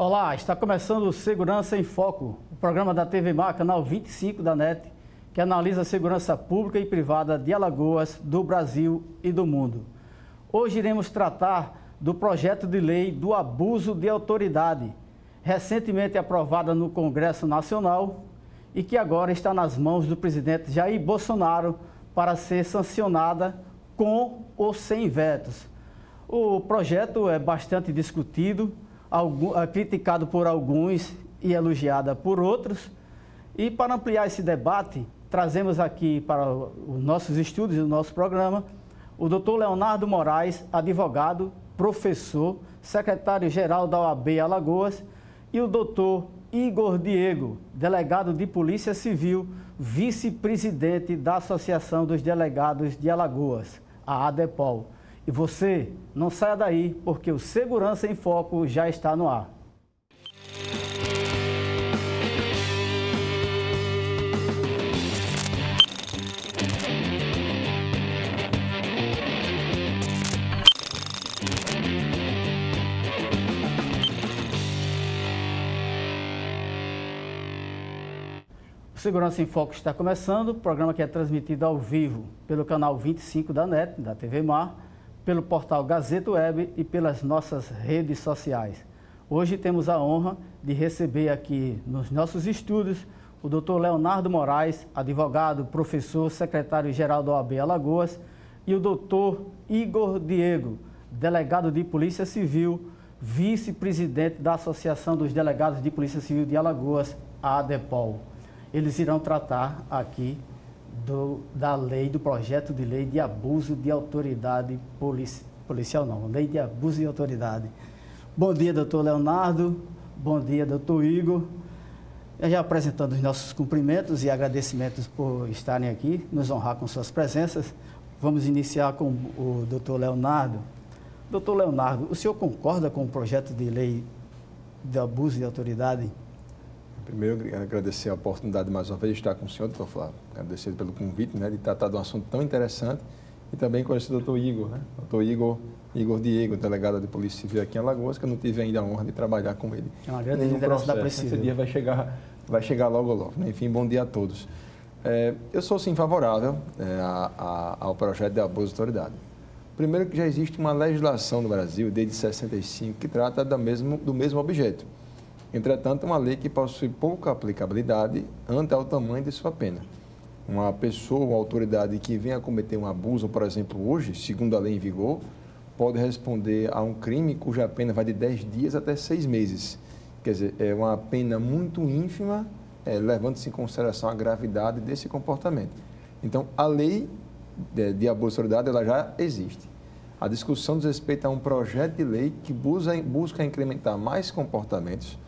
Olá, está começando o Segurança em Foco, o programa da TV Mar, canal 25 da NET, que analisa a segurança pública e privada de Alagoas, do Brasil e do mundo. Hoje iremos tratar do projeto de lei do abuso de autoridade, recentemente aprovada no Congresso Nacional e que agora está nas mãos do presidente Jair Bolsonaro para ser sancionada com ou sem vetos. O projeto é bastante discutido, criticado por alguns e elogiada por outros. E para ampliar esse debate, trazemos aqui para os nossos estúdios e o nosso programa o Dr. Leonardo Moraes, advogado, professor, secretário-geral da OAB Alagoas, e o Dr. Igor Diego, delegado de Polícia Civil, vice-presidente da Associação dos Delegados de Alagoas, a ADEPOL. E você, não saia daí, porque o Segurança em Foco já está no ar. O Segurança em Foco está começando, programa que é transmitido ao vivo pelo canal 25 da NET, da TV Mar, pelo portal Gazeta Web e pelas nossas redes sociais. Hoje temos a honra de receber aqui nos nossos estúdios o Dr. Leonardo Moraes, advogado, professor, secretário-geral da OAB Alagoas, e o Dr. Igor Diego, delegado de Polícia Civil, vice-presidente da Associação dos Delegados de Polícia Civil de Alagoas, a ADEPOL. Eles irão tratar aqui do projeto de lei de abuso de autoridade policial, não, lei de abuso de autoridade. Bom dia, doutor Leonardo, bom dia, doutor Igor. Já apresentando os nossos cumprimentos e agradecimentos por estarem aqui, nos honrar com suas presenças. Vamos iniciar com o doutor Leonardo. Doutor Leonardo, o senhor concorda com o projeto de lei de abuso de autoridade? Primeiro, agradecer a oportunidade mais uma vez de estar com o senhor, doutor Flávio. Agradecer pelo convite, de tratar de um assunto tão interessante. E também conhecer o doutor Igor, Doutor Igor Diego, delegado de Polícia Civil aqui em Alagoas, que eu não tive ainda a honra de trabalhar com ele. É uma grande liderança da Polícia Civil. Esse dia vai chegar logo. Enfim, bom dia a todos. Eu sou, sim, favorável ao projeto de abuso de autoridade. Primeiro que já existe uma legislação no Brasil, desde 65, que trata do mesmo objeto. Entretanto, uma lei que possui pouca aplicabilidade ante ao tamanho de sua pena. Uma pessoa ou autoridade que venha a cometer um abuso, por exemplo, hoje, segundo a lei em vigor, pode responder a um crime cuja pena vai de 10 dias até 6 meses. Quer dizer, é uma pena muito ínfima, levando-se em consideração a gravidade desse comportamento. Então, a lei de abuso de autoridade ela já existe. A discussão diz respeito a um projeto de lei que busca incrementar mais comportamentos,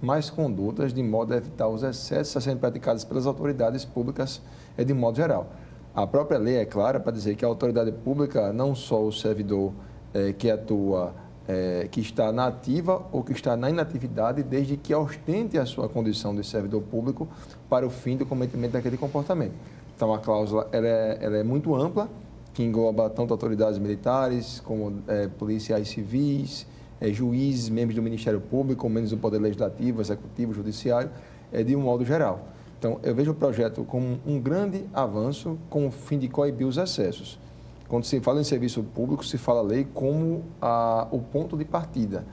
mais condutas, de modo a evitar os excessos a serem praticados pelas autoridades públicas de modo geral. A própria lei é clara para dizer que a autoridade pública, não só o servidor que atua, que está na ativa ou que está na inatividade, desde que ostente a sua condição de servidor público para o fim do cometimento daquele comportamento. Então, a cláusula ela é muito ampla, que engloba tanto autoridades militares como policiais civis, juízes, membros do Ministério Público, membros do Poder Legislativo, Executivo, Judiciário, de um modo geral. Então, eu vejo o projeto como um grande avanço com o fim de coibir os excessos. Quando se fala em serviço público, se fala a lei como o ponto de partida.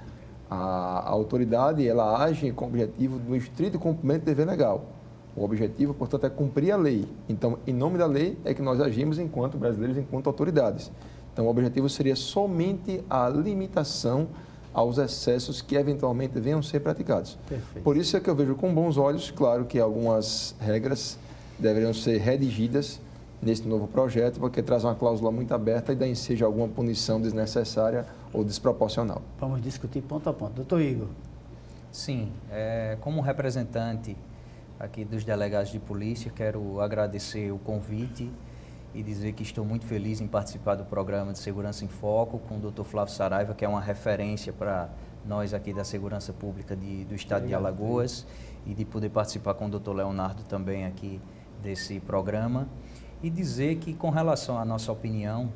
A autoridade, ela age com o objetivo do estrito cumprimento do dever legal. O objetivo, portanto, é cumprir a lei. Então, em nome da lei, é que nós agimos enquanto brasileiros, enquanto autoridades. Então, o objetivo seria somente a limitação aos excessos que eventualmente venham a ser praticados. Perfeito. Por isso é que eu vejo com bons olhos, claro que algumas regras deveriam ser redigidas nesse novo projeto, porque traz uma cláusula muito aberta e daí seja alguma punição desnecessária ou desproporcional. Vamos discutir ponto a ponto. Doutor Igor. Sim, como representante aqui dos delegados de polícia, quero agradecer o convite e dizer que estou muito feliz em participar do programa de Segurança em Foco com o Dr. Flávio Saraiva, que é uma referência para nós aqui da Segurança Pública do Estado de Alagoas, e de poder participar com o Dr. Leonardo também aqui desse programa. E dizer que, com relação à nossa opinião,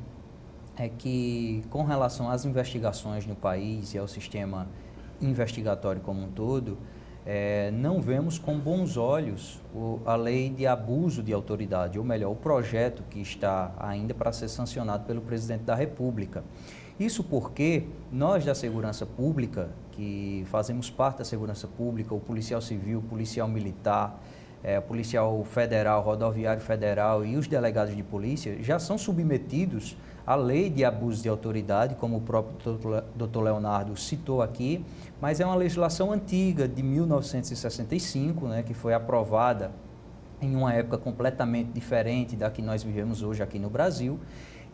é que, com relação às investigações no país e ao sistema investigatório como um todo, não vemos com bons olhos a lei de abuso de autoridade, ou melhor, o projeto que está ainda para ser sancionado pelo presidente da República. Isso porque nós da segurança pública, que fazemos parte da segurança pública, o policial civil, o policial militar, o policial federal, rodoviário federal e os delegados de polícia já são submetidos à lei de abuso de autoridade, como o próprio Dr. Leonardo citou aqui, mas é uma legislação antiga, de 1965, né, que foi aprovada em uma época completamente diferente da que nós vivemos hoje aqui no Brasil.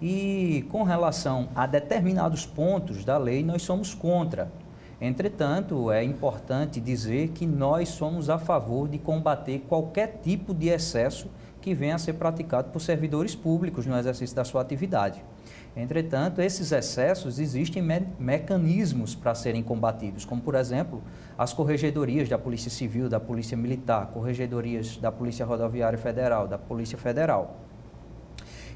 E com relação a determinados pontos da lei, nós somos contra. Entretanto, é importante dizer que nós somos a favor de combater qualquer tipo de excesso que venha a ser praticado por servidores públicos no exercício da sua atividade. Entretanto, esses excessos existem mecanismos para serem combatidos, como, por exemplo, as corregedorias da Polícia Civil, da Polícia Militar, corregedorias da Polícia Rodoviária Federal, da Polícia Federal.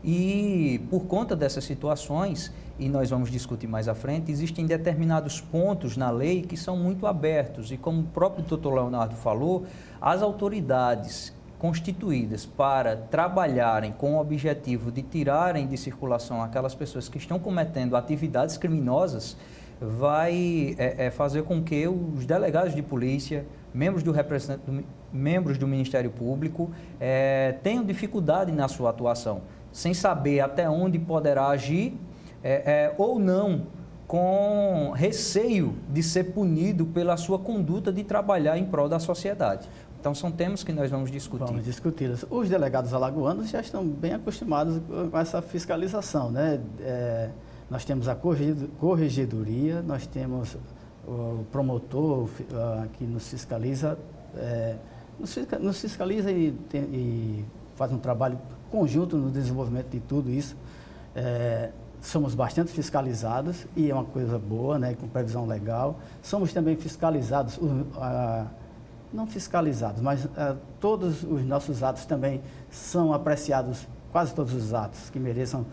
E por conta dessas situações, e nós vamos discutir mais à frente, existem determinados pontos na lei que são muito abertos e, como o próprio doutor Leonardo falou, as autoridades constituídas para trabalharem com o objetivo de tirarem de circulação aquelas pessoas que estão cometendo atividades criminosas, vai fazer com que os delegados de polícia, membros do Ministério Público, tenham dificuldade na sua atuação, sem saber até onde poderá agir ou não, com receio de ser punido pela sua conduta de trabalhar em prol da sociedade. Então, são temas que nós vamos discutir. Vamos discuti-los. Os delegados alagoanos já estão bem acostumados com essa fiscalização, né? Nós temos a corregedoria, nós temos o promotor que nos fiscaliza, e faz um trabalho conjunto no desenvolvimento de tudo isso. Somos bastante fiscalizados e é uma coisa boa, né, com previsão legal. Somos também fiscalizados, não fiscalizados, mas todos os nossos atos também são apreciados, quase todos os atos que mereçam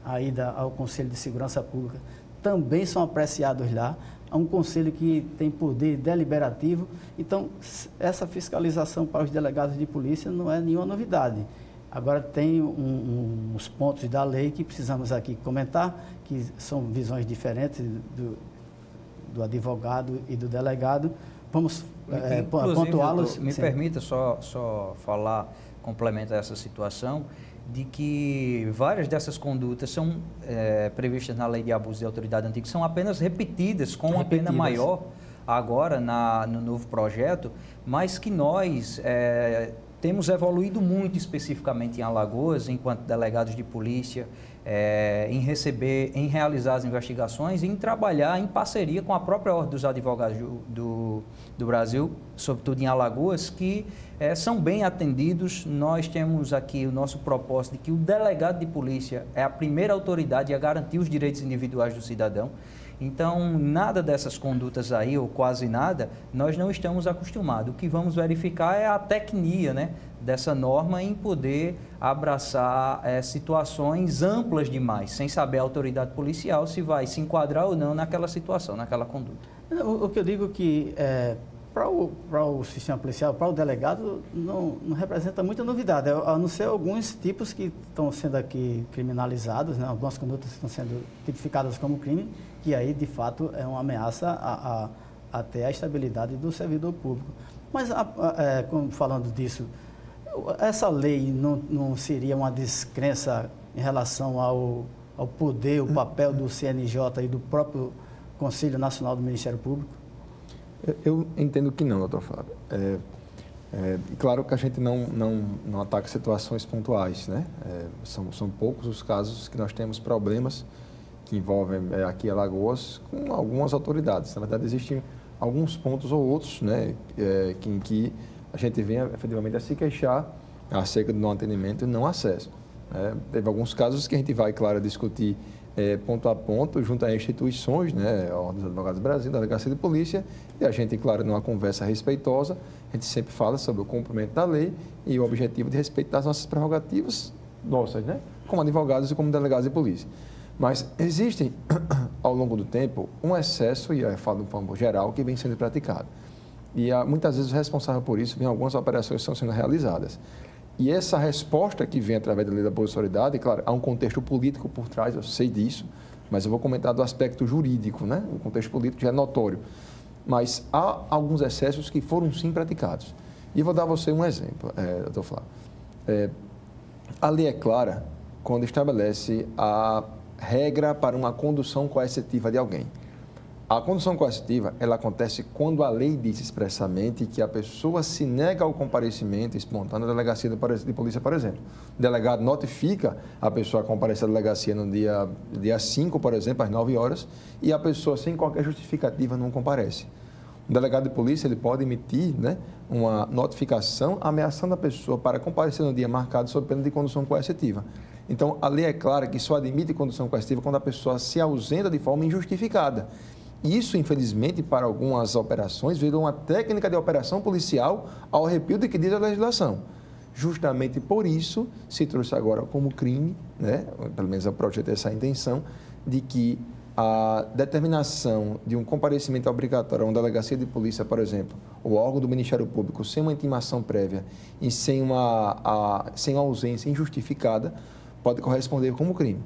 a ida ao Conselho de Segurança Pública também são apreciados lá. É um conselho que tem poder deliberativo, então essa fiscalização para os delegados de polícia não é nenhuma novidade. Agora tem uns pontos da lei que precisamos aqui comentar, que são visões diferentes do advogado e do delegado. Vamos pontuá-los. Me permita só falar, complementar essa situação, de que várias dessas condutas são previstas na lei de abuso de autoridade antiga, são apenas repetidas com uma pena maior agora no novo projeto, mas que nós temos evoluído muito especificamente em Alagoas, enquanto delegados de polícia, em realizar as investigações e em trabalhar em parceria com a própria Ordem dos Advogados do Brasil, sobretudo em Alagoas, que são bem atendidos. Nós temos aqui o nosso propósito de que o delegado de polícia é a primeira autoridade a garantir os direitos individuais do cidadão. Então, nada dessas condutas aí, ou quase nada, nós não estamos acostumados. O que vamos verificar é a tecnia, né, dessa norma em poder abraçar situações amplas demais, sem saber a autoridade policial se vai se enquadrar ou não naquela situação, naquela conduta. O que eu digo que para o sistema policial, para o delegado, não representa muita novidade, a não ser alguns tipos que estão sendo aqui criminalizados, né? Algumas condutas estão sendo tipificadas como crime, que aí, de fato, é uma ameaça até a estabilidade do servidor público. Mas, falando disso, essa lei não seria uma descrença em relação ao poder, o papel do CNJ e do próprio Conselho Nacional do Ministério Público? Eu entendo que não, doutor Fábio. Claro que a gente não ataca situações pontuais, né? São poucos os casos que nós temos problemas que envolvem aqui em Alagoas com algumas autoridades. Na verdade, existem alguns pontos ou outros, né, em que a gente vem efetivamente a se queixar acerca do não atendimento e não acesso. Teve alguns casos que a gente vai, claro, discutir ponto a ponto, junto a instituições, né, a Ordem dos Advogados do Brasil, da Delegacia de Polícia, e a gente, claro, numa conversa respeitosa, a gente sempre fala sobre o cumprimento da lei e o objetivo de respeitar as nossas prerrogativas nossas, né, como advogados e como delegados de polícia. Mas existem ao longo do tempo, um excesso, e eu falo de forma geral, que vem sendo praticado. E muitas vezes o responsável por isso vem algumas operações que estão sendo realizadas. E essa resposta que vem através da lei da obrigatoriedade, claro, há um contexto político por trás, eu sei disso, mas eu vou comentar do aspecto jurídico, né? O contexto político já é notório. Mas há alguns excessos que foram sim praticados. E vou dar a você um exemplo, doutor Flávio. A lei é clara quando estabelece a regra para uma condução coercitiva de alguém. A condução coercitiva, ela acontece quando a lei diz expressamente que a pessoa se nega ao comparecimento espontâneo da delegacia de polícia, por exemplo. O delegado notifica a pessoa a comparecer à delegacia no dia 5, por exemplo, às 9 horas, e a pessoa, sem qualquer justificativa, não comparece. O delegado de polícia ele pode emitir, né, uma notificação ameaçando a pessoa para comparecer no dia marcado sob pena de condução coercitiva. Então, a lei é clara que só admite condução coercitiva quando a pessoa se ausenta de forma injustificada. Isso, infelizmente, para algumas operações, virou uma técnica de operação policial ao arrepio do que diz a legislação. Justamente por isso, se trouxe agora como crime, né, pelo menos o projeto tem essa intenção, de que a determinação de um comparecimento obrigatório a uma delegacia de polícia, por exemplo, ou órgão do Ministério Público, sem uma intimação prévia e sem uma ausência injustificada, pode corresponder como crime.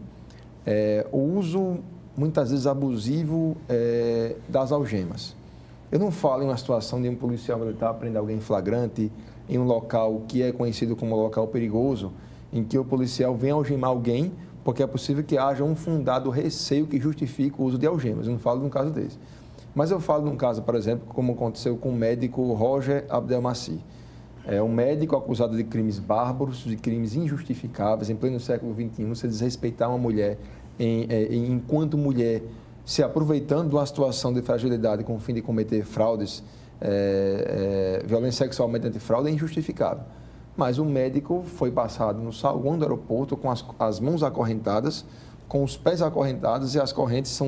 O uso, muitas vezes, abusivo das algemas. Eu não falo em uma situação de um policial militar prender alguém em flagrante, em um local que é conhecido como local perigoso, em que o policial vem algemar alguém, porque é possível que haja um fundado receio que justifique o uso de algemas. Eu não falo de um caso desse. Mas eu falo de um caso, por exemplo, como aconteceu com o médico Roger Abdelmaci. É um médico acusado de crimes bárbaros, de crimes injustificáveis, em pleno século XXI, você desrespeitar uma mulher enquanto mulher, se aproveitando de uma situação de fragilidade com o fim de cometer fraudes, violência sexual mediante fraude, é injustificável. Mas o médico foi passado no saguão do aeroporto com as mãos acorrentadas, com os pés acorrentados, e as correntes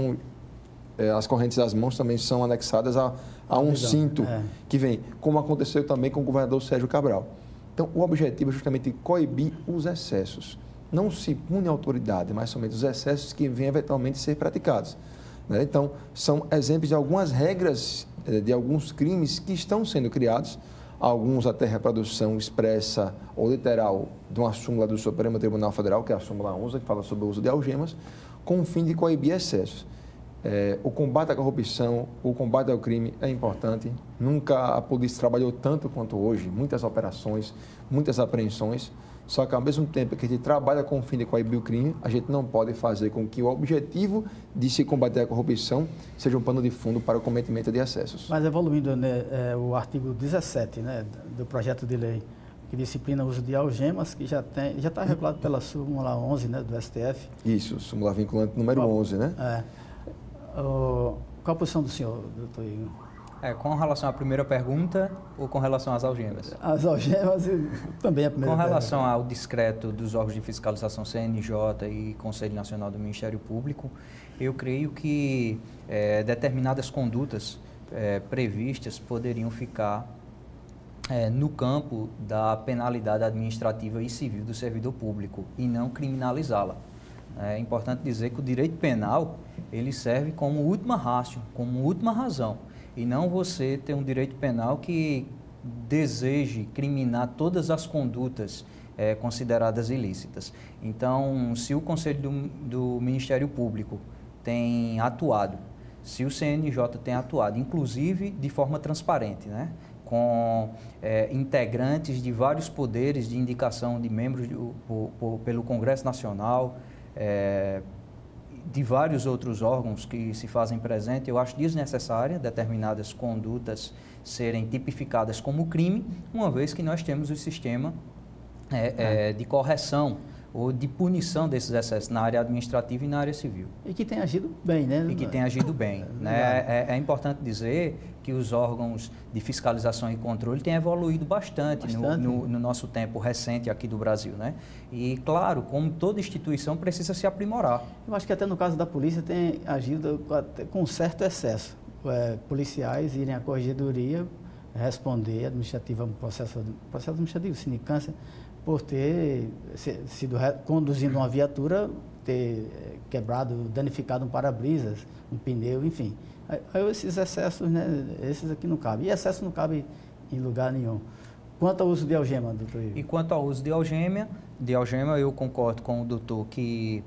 das mãos também são anexadas a um cinto que vem, como aconteceu também com o governador Sérgio Cabral. Então, o objetivo é justamente coibir os excessos. Não se pune a autoridade, mas somente os excessos que vêm eventualmente ser praticados, né? Então, são exemplos de algumas regras, de alguns crimes que estão sendo criados, alguns até reprodução expressa ou literal de uma súmula do Supremo Tribunal Federal, que é a súmula 11, que fala sobre o uso de algemas, com o fim de coibir excessos. O combate à corrupção, o combate ao crime é importante. Nunca a polícia trabalhou tanto quanto hoje, muitas operações, muitas apreensões. Só que, ao mesmo tempo que a gente trabalha com o fim de coibir o crime, a gente não pode fazer com que o objetivo de se combater a corrupção seja um pano de fundo para o cometimento de excessos. Mas evoluindo, né, o artigo 17, né, do projeto de lei, que disciplina o uso de algemas, que já está regulado pela súmula 11, né, do STF. Isso, súmula vinculante número 11, né? Qual a posição do senhor, doutor Igor? Com relação à primeira pergunta ou com relação às algemas? As algemas e também a primeira pergunta. Com relação ao discreto dos órgãos de fiscalização CNJ e Conselho Nacional do Ministério Público, eu creio que determinadas condutas previstas poderiam ficar no campo da penalidade administrativa e civil do servidor público e não criminalizá-la. É importante dizer que o direito penal ele serve como última ratio, como última razão, e não você ter um direito penal que deseje criminar todas as condutas consideradas ilícitas. Então, se o Conselho do Ministério Público tem atuado, se o CNJ tem atuado, inclusive de forma transparente, né? Com integrantes de vários poderes de indicação de membros pelo Congresso Nacional, de vários outros órgãos que se fazem presente, eu acho desnecessária determinadas condutas serem tipificadas como crime, uma vez que nós temos o sistema de correção ou de punição desses excessos na área administrativa e na área civil. E que tem agido bem, né? E que tem agido bem. Né? É importante dizer que os órgãos de fiscalização e controle têm evoluído bastante. No nosso tempo recente aqui do Brasil, né? E, claro, como toda instituição, precisa se aprimorar. Eu acho que até no caso da polícia tem agido com certo excesso. Policiais irem à corregedoria, responder administrativa, processo administrativo, sindicância, por ter sido conduzindo uma viatura ter quebrado, danificado um para-brisas, um pneu, enfim. Aí esses excessos, né, esses aqui não cabem. E excesso não cabe em lugar nenhum. Quanto ao uso de algema, doutor Igor? E quanto ao uso de algema, eu concordo com o doutor que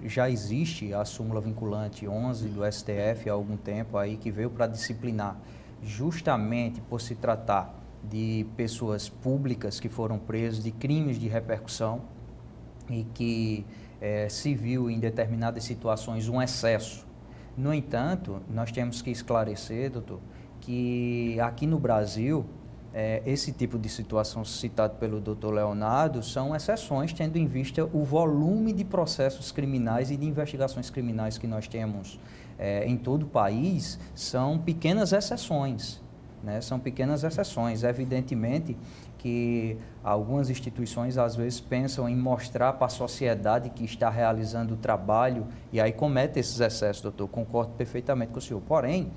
já existe a súmula vinculante 11 do STF há algum tempo aí, que veio para disciplinar, justamente por se tratar de pessoas públicas que foram presas de crimes de repercussão e que se viu em determinadas situações um excesso. No entanto, nós temos que esclarecer, doutor, que aqui no Brasil, esse tipo de situação citado pelo doutor Leonardo são exceções, tendo em vista o volume de processos criminais e de investigações criminais que nós temos em todo o país, são pequenas exceções, né? São pequenas exceções. Evidentemente que algumas instituições às vezes pensam em mostrar para a sociedade que está realizando o trabalho e aí comete esses excessos, doutor. Concordo perfeitamente com o senhor. Porém,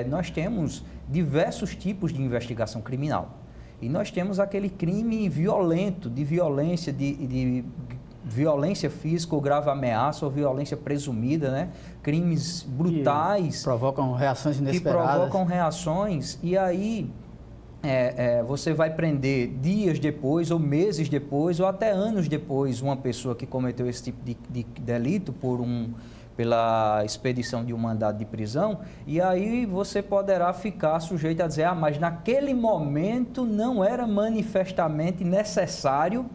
nós temos diversos tipos de investigação criminal. E nós temos aquele crime violento, de violência física ou grave ameaça ou violência presumida, né? Crimes brutais. Que provocam reações inesperadas. Que provocam reações e aí você vai prender dias depois ou meses depois ou até anos depois uma pessoa que cometeu esse tipo de delito pela expedição de um mandado de prisão, e aí você poderá ficar sujeito a dizer, mas naquele momento não era manifestamente necessário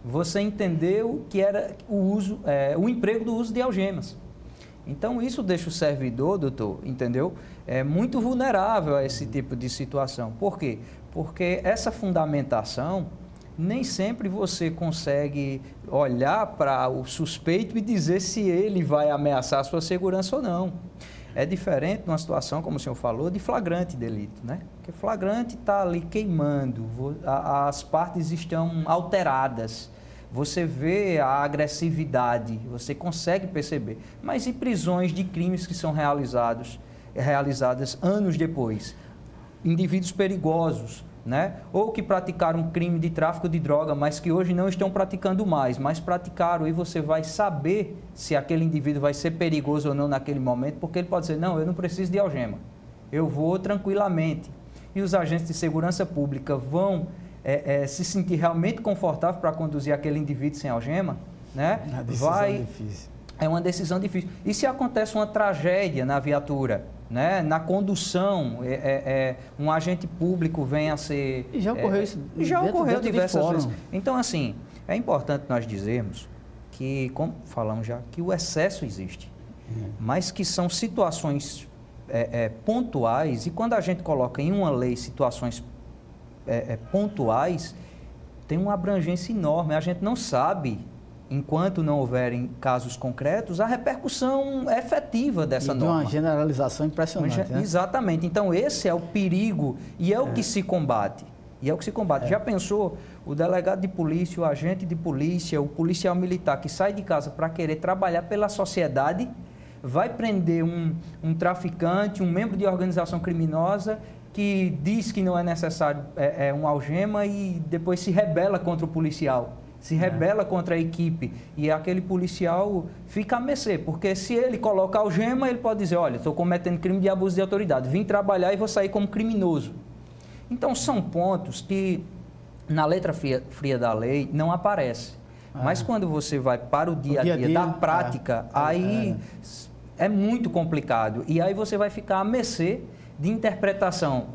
você entendeu que era o emprego do uso de algemas. Então isso deixa o servidor, doutor, entendeu? Muito vulnerável a esse tipo de situação. Por quê? Porque essa fundamentação nem sempre você consegue olhar para o suspeito e dizer se ele vai ameaçar a sua segurança ou não. É diferente numa situação, como o senhor falou, de flagrante delito, né? Porque flagrante está ali queimando, as partes estão alteradas, você vê a agressividade, você consegue perceber. Mas e prisões de crimes que são realizadas anos depois? Indivíduos perigosos, né? Ou que praticaram um crime de tráfico de droga, mas que hoje não estão praticando mais, mas praticaram, e você vai saber se aquele indivíduo vai ser perigoso ou não naquele momento, porque ele pode dizer, não, eu não preciso de algema, eu vou tranquilamente. E os agentes de segurança pública vão se sentir realmente confortável para conduzir aquele indivíduo sem algema, né? É uma decisão difícil. É uma decisão difícil. E se acontece uma tragédia na viatura, né? Na condução, um agente público vem a ser... E já ocorreu isso? Já ocorreu diversas vezes. Então, assim, é importante nós dizermos que, como falamos já, que o excesso existe, mas que são situações pontuais, e quando a gente coloca em uma lei situações pontuais, tem uma abrangência enorme. A gente não sabe, enquanto não houverem casos concretos, a repercussão efetiva dessa norma. Uma generalização impressionante, né? Exatamente. Então, esse é o perigo e é o que se combate. Já pensou o delegado de polícia, o agente de polícia, o policial militar que sai de casa para querer trabalhar pela sociedade, vai prender um traficante, um membro de organização criminosa que diz que não é necessário uma algema e depois se rebela contra o policial, se rebela contra a equipe, e aquele policial fica a mercê, porque se ele coloca algema, ele pode dizer, olha, estou cometendo crime de abuso de autoridade, vim trabalhar e vou sair como criminoso. Então, são pontos que na letra fria da lei não aparece, mas quando você vai para o dia a dia da prática, aí é muito complicado, e aí você vai ficar à mercê de interpretação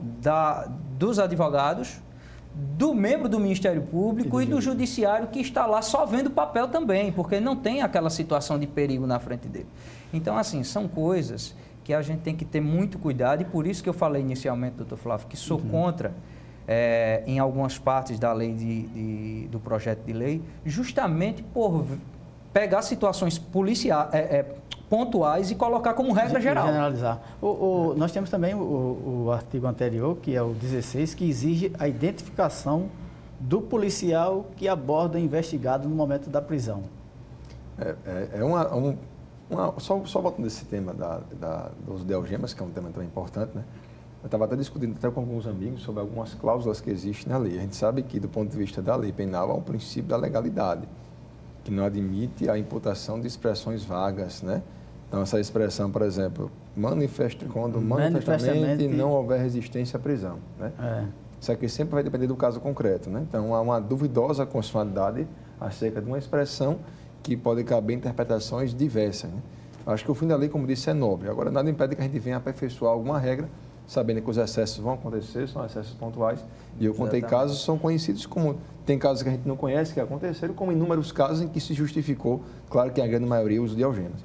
dos advogados, do membro do Ministério Público e do Judiciário, que está lá só vendo o papel também, porque não tem aquela situação de perigo na frente dele. Então, assim, são coisas que a gente tem que ter muito cuidado, e por isso que eu falei inicialmente, doutor Flávio, que sou contra, em algumas partes da lei do projeto de lei, justamente por pegar situações pontuais e colocar como regra geral. Generalizar. Nós temos também o artigo anterior, que é o 16, que exige a identificação do policial que aborda o investigado no momento da prisão. Só voltando nesse tema do uso de algemas, que é um tema também importante, né? Eu estava até discutindo até com alguns amigos sobre algumas cláusulas que existem na lei. A gente sabe que, do ponto de vista da lei penal, há um princípio da legalidade. que não admite a imputação de expressões vagas, né? Então, essa expressão, por exemplo, quando manifestamente não houver resistência à prisão, né? Isso aqui sempre vai depender do caso concreto, né? Então, há uma duvidosa constitucionalidade acerca de uma expressão que pode caber interpretações diversas, né? Acho que o fim da lei, como disse, é nobre. Agora, nada impede que a gente venha aperfeiçoar alguma regra, sabendo que os excessos vão acontecer, são excessos pontuais. E eu contei casos, são conhecidos como... Tem casos que a gente não conhece, que aconteceram, como inúmeros casos em que se justificou, claro que a grande maioria, o uso de algemas.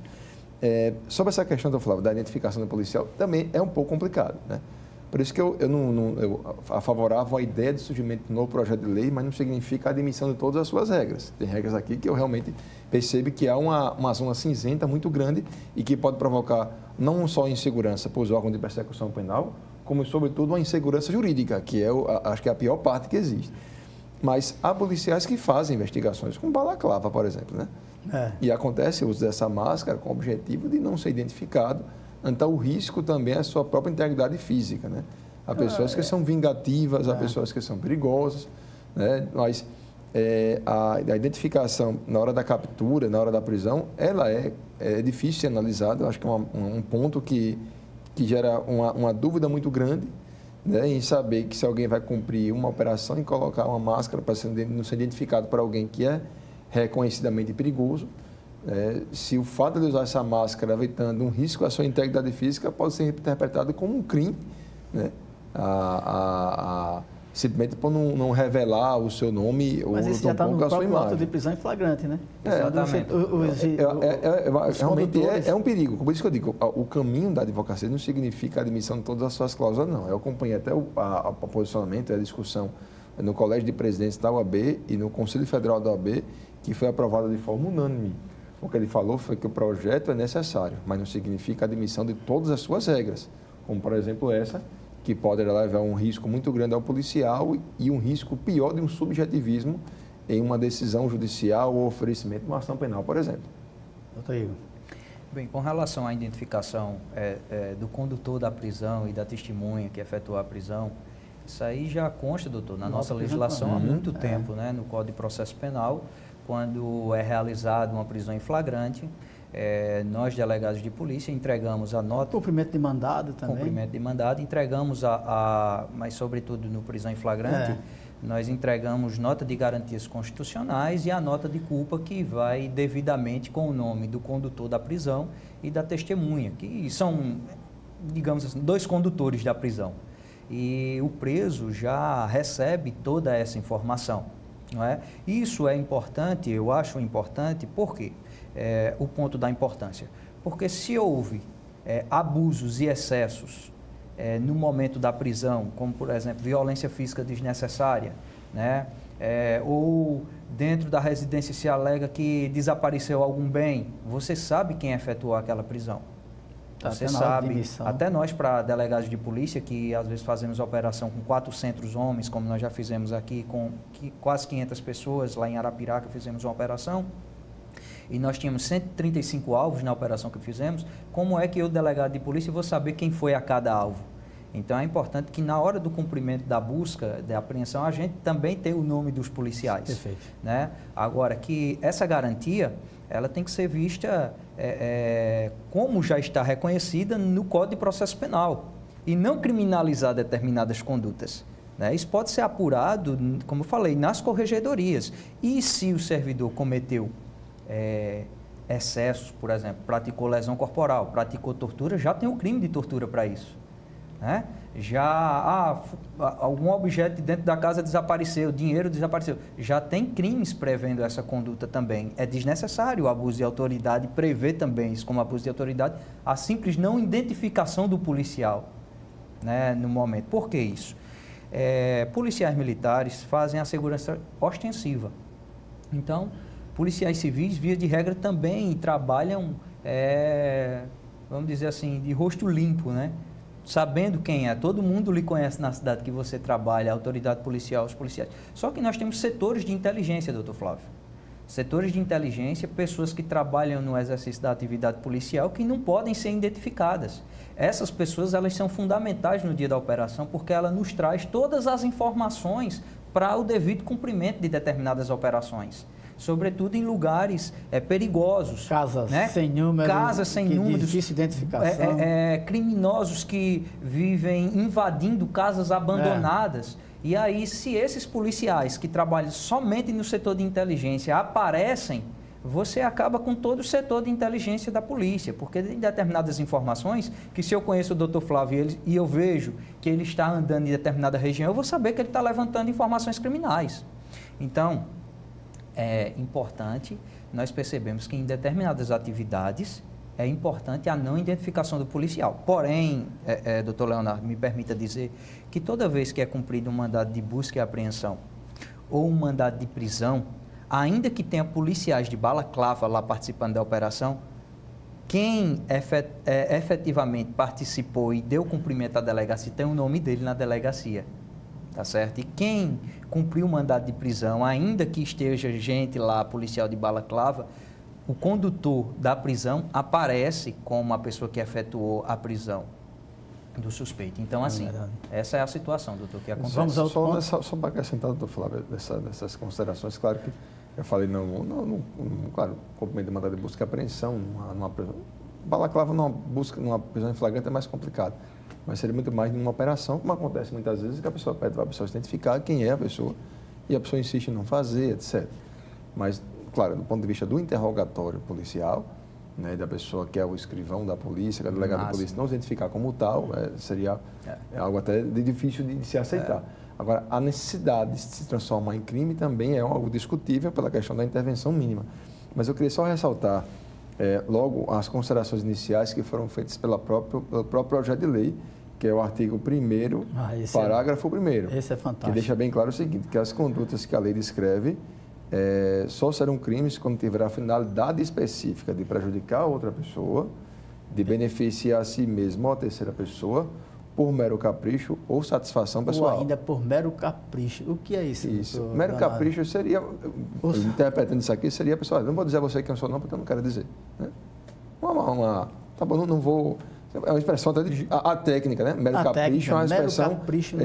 Sobre essa questão, Flávio, da identificação do policial, também é um pouco complicado, né? Por isso que eu favorável a ideia de surgimento de um novo projeto de lei, mas não significa a admissão de todas as suas regras. Tem regras aqui que eu realmente percebo que há uma zona cinzenta muito grande e que pode provocar não só insegurança para os órgãos de persecução penal, como, sobretudo, uma insegurança jurídica, que acho que é a pior parte que existe. Mas há policiais que fazem investigações, como balaclava, por exemplo, né? E acontece o uso dessa máscara com o objetivo de não ser identificado. Então, o risco também é a sua própria integridade física, né? Há pessoas que são vingativas, há pessoas que são perigosas, né? Mas a identificação na hora da captura, na hora da prisão, ela é difícil de ser analisada. Eu acho que é um ponto que gera uma dúvida muito grande, né? Em saber que se alguém vai cumprir uma operação e colocar uma máscara para não ser identificado por alguém que é reconhecidamente perigoso, se o fato de usar essa máscara evitando um risco à sua integridade física pode ser interpretado como um crime, né? Simplesmente por não revelar o seu nome ou a sua imagem. Mas esse já está no próprio auto de prisão em flagrante, né? Exatamente. Realmente é um perigo. Por isso que eu digo, o caminho da advocacia não significa a admissão de todas as suas cláusulas, não. Eu acompanhei até o posicionamento e a discussão no Colégio de Presidentes da OAB e no Conselho Federal da OAB, que foi aprovada de forma unânime. O que ele falou foi que o projeto é necessário, mas não significa a admissão de todas as suas regras, como, por exemplo, essa, que pode levar um risco muito grande ao policial e um risco pior de um subjetivismo em uma decisão judicial ou oferecimento de uma ação penal, por exemplo. Doutor Igor. Bem, com relação à identificação do condutor da prisão e da testemunha que efetuou a prisão, isso aí já consta, doutor, na nossa legislação há muito tempo, né, no Código de Processo Penal. Quando é realizada uma prisão em flagrante, nós, delegados de polícia, entregamos a nota... Cumprimento de mandado também. Cumprimento de mandado, entregamos mas sobretudo no prisão em flagrante, nós entregamos nota de garantias constitucionais e a nota de culpa que vai devidamente com o nome do condutor da prisão e da testemunha, que são, digamos assim, dois condutores da prisão. E o preso já recebe toda essa informação. Não é? Isso é importante, eu acho importante, por quê? O ponto da importância. Porque se houve abusos e excessos no momento da prisão, como, por exemplo, violência física desnecessária, né? Ou dentro da residência se alega que desapareceu algum bem, você sabe quem efetuou aquela prisão. Você sabe, até nós, para delegados de polícia, que às vezes fazemos operação com 400 homens, como nós já fizemos aqui, com quase 500 pessoas, lá em Arapiraca fizemos uma operação, e nós tínhamos 135 alvos na operação que fizemos, como é que eu, delegado de polícia, vou saber quem foi a cada alvo? Então, é importante que na hora do cumprimento da busca, da apreensão, a gente também tenha o nome dos policiais. Perfeito. Né? Agora, que essa garantia, ela tem que ser vista como já está reconhecida no Código de Processo Penal e não criminalizar determinadas condutas. Né? Isso pode ser apurado, como eu falei, nas corregedorias. E se o servidor cometeu excessos, por exemplo, praticou lesão corporal, praticou tortura, já tem o crime de tortura para isso. Né? Já algum objeto dentro da casa desapareceu, dinheiro desapareceu, já tem crimes prevendo essa conduta também. É desnecessário o abuso de autoridade prever também isso como abuso de autoridade, a simples não identificação do policial, né, no momento. Por que isso? Policiais militares fazem a segurança ostensiva. Então, policiais civis, via de regra, também trabalham, vamos dizer assim, de rosto limpo, né? Sabendo quem é, todo mundo lhe conhece na cidade que você trabalha, a autoridade policial, os policiais. Só que nós temos setores de inteligência, doutor Flávio. Setores de inteligência, pessoas que trabalham no exercício da atividade policial que não podem ser identificadas. Essas pessoas, elas são fundamentais no dia da operação porque ela nos traz todas as informações para o devido cumprimento de determinadas operações. sobretudo em lugares perigosos. Casas, né? sem número, casas sem números, difícil identificação. Criminosos que vivem invadindo casas abandonadas. E aí, se esses policiais que trabalham somente no setor de inteligência aparecem, você acaba com todo o setor de inteligência da polícia, porque tem determinadas informações que, se eu conheço o doutor Flávio e eu vejo que ele está andando em determinada região, eu vou saber que ele está levantando informações criminais. Então, é importante, nós percebemos que em determinadas atividades é importante a não identificação do policial. Porém, doutor Leonardo, me permita dizer que toda vez que é cumprido um mandado de busca e apreensão ou um mandado de prisão, ainda que tenha policiais de balaclava lá participando da operação, quem efetivamente participou e deu cumprimento à delegacia tem o nome dele na delegacia, tá certo? E quem cumpriu o mandado de prisão, ainda que esteja gente lá, policial de balaclava, o condutor da prisão aparece como a pessoa que efetuou a prisão do suspeito. Então, assim, essa é a situação, doutor, que acontece. Vamos ao só para acrescentar, doutor Flávio, dessas considerações, claro que eu falei, claro, cumprimento de mandado de busca e apreensão, numa prisão. Balaclava numa prisão em flagrante é mais complicado, mas seria muito mais numa operação, como acontece muitas vezes, que a pessoa pede para a pessoa se identificar quem é a pessoa e a pessoa insiste em não fazer, etc. Mas, claro, do ponto de vista do interrogatório policial, né, da pessoa que é o escrivão da polícia, que é o delegado da polícia, não se identificar como tal, seria algo até difícil de se aceitar. Agora, a necessidade de se transformar em crime também é algo discutível pela questão da intervenção mínima. Mas eu queria só ressaltar logo as considerações iniciais que foram feitas pelo próprio projeto de lei, que é o artigo 1º, parágrafo 1º. Esse é fantástico. Que deixa bem claro o seguinte, que as condutas que a lei descreve só serão crimes quando tiver a finalidade específica de prejudicar outra pessoa, de beneficiar a si mesmo ou a terceira pessoa, por mero capricho ou satisfação pessoal. Ou ainda por mero capricho. O que é isso? Isso. Mero capricho seria, interpretando isso aqui, seria, pessoal, não vou dizer a você quem eu sou não, porque eu não quero dizer. Né? Tá bom, não vou... É uma expressão até a técnica, né? Mero capricho é uma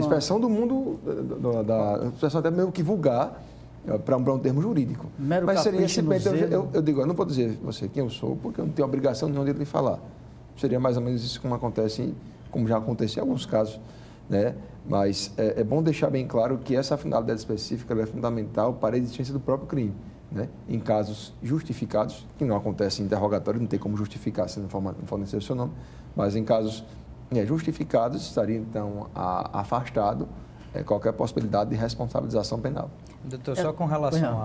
expressão do mundo, a expressão até meio que vulgar, para um termo jurídico. Mero mas seria simplesmente, eu digo, eu não vou dizer você quem eu sou, porque eu não tenho obrigação nenhuma de lhe falar. Seria mais ou menos isso como acontece, como já aconteceu em alguns casos, né? Mas é bom deixar bem claro que essa finalidade específica é fundamental para a existência do próprio crime, né? Em casos justificados, que não acontece em interrogatório, não tem como justificar se não fornecer o seu nome, mas em casos justificados, estaria então afastado qualquer possibilidade de responsabilização penal. Doutor, só com relação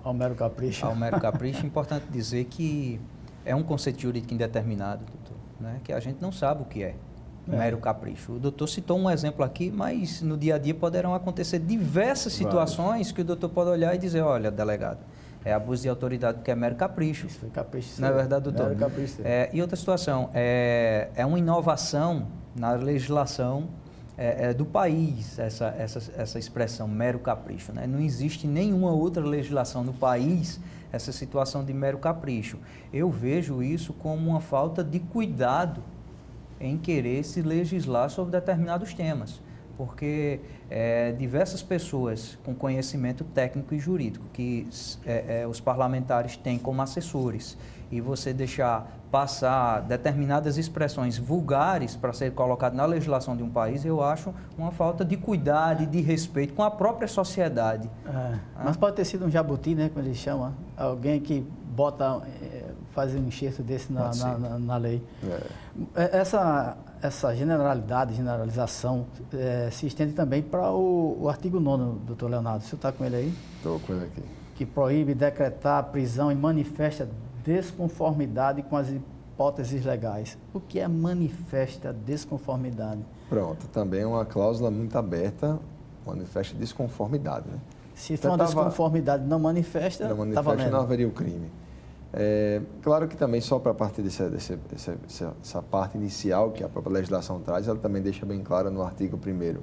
ao mero capricho. Ao mero capricho, é importante dizer que é um conceito jurídico indeterminado, doutor, né? Que a gente não sabe o que é mero capricho. O doutor citou um exemplo aqui, mas no dia a dia poderão acontecer diversas situações que o doutor pode olhar e dizer, olha, delegado, é abuso de autoridade porque é mero capricho. Isso foi capricho. Não é verdade, doutor? Mero capricho. E outra situação, é uma inovação na legislação do país, essa expressão mero capricho, né? Não existe nenhuma outra legislação no país essa situação de mero capricho. Eu vejo isso como uma falta de cuidado em querer se legislar sobre determinados temas, porque diversas pessoas com conhecimento técnico e jurídico que os parlamentares têm como assessores, e você deixar passar determinadas expressões vulgares para ser colocado na legislação de um país, eu acho uma falta de cuidado e de respeito com a própria sociedade. Mas pode ter sido um jabuti, né, como eles chamam, alguém que faz um enxerto desse na lei. Essa generalização se estende também para o artigo 9º, doutor Leonardo. O senhor está com ele aí? Estou com ele aqui. Que proíbe decretar a prisão em manifesta desconformidade com as hipóteses legais. O que é manifesta desconformidade? Pronto, também é uma cláusula muito aberta, manifesta desconformidade, né? Se for uma desconformidade não manifesta, está valendo. Não haveria o crime. Claro que também só para a partir dessa parte inicial que a própria legislação traz, ela também deixa bem clara no artigo 1º,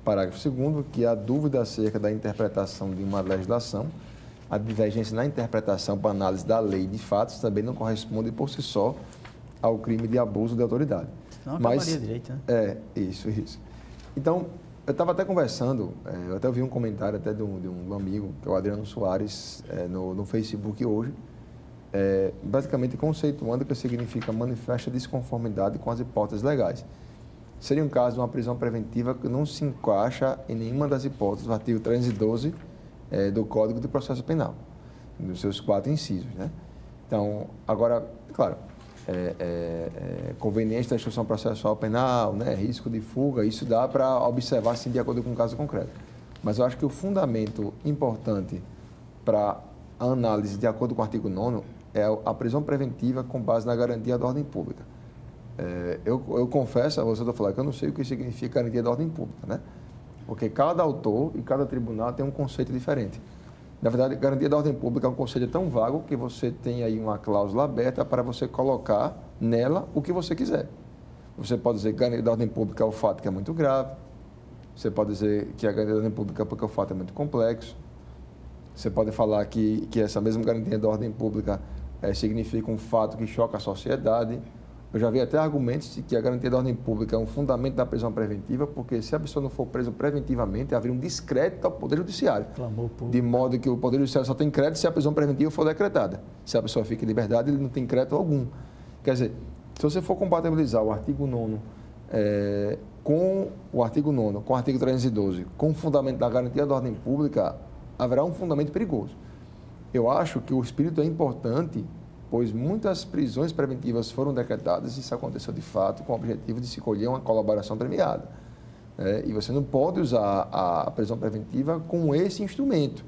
parágrafo 2º, que a dúvida acerca da interpretação de uma legislação, a divergência na interpretação para análise da lei de fatos também não corresponde por si só ao crime de abuso de autoridade. Não acabaria direito, né? Isso. Então, Eu estava até conversando, eu até ouvi um comentário até de um amigo, que é o Adriano Soares, no Facebook hoje, basicamente conceituando o que significa manifesta desconformidade com as hipóteses legais. Seria um caso de uma prisão preventiva que não se encaixa em nenhuma das hipóteses do artigo 312 do Código de Processo Penal, nos seus 4 incisos, né? Então, agora, claro, conveniência da instrução processual penal, né, risco de fuga, isso dá para observar, sim, de acordo com o caso concreto. Mas eu acho que o fundamento importante para a análise, de acordo com o artigo 9º, é a prisão preventiva com base na garantia da ordem pública. Eu confesso a você, doutor, que eu não sei o que significa garantia da ordem pública, né? Porque cada autor e cada tribunal tem um conceito diferente. Na verdade, garantia da ordem pública é um conceito tão vago que você tem aí uma cláusula aberta para você colocar nela o que você quiser. Você pode dizer que garantia da ordem pública é o fato que é muito grave. Você pode dizer que a garantia da ordem pública é porque o fato é muito complexo. Você pode falar que essa mesma garantia da ordem pública significa um fato que choca a sociedade. Eu já vi até argumentos de que a garantia da ordem pública é um fundamento da prisão preventiva, porque se a pessoa não for presa preventivamente, haveria um descrédito ao Poder Judiciário. De modo que o Poder Judiciário só tem crédito se a prisão preventiva for decretada. Se a pessoa fica em liberdade, ele não tem crédito algum. Quer dizer, se você for compatibilizar o artigo 9º com o artigo 9º, com o artigo 312, com o fundamento da garantia da ordem pública, haverá um fundamento perigoso. Eu acho que o espírito é importante, pois muitas prisões preventivas foram decretadas, e isso aconteceu de fato com o objetivo de se colher uma colaboração premiada. E você não pode usar a prisão preventiva com esse instrumento.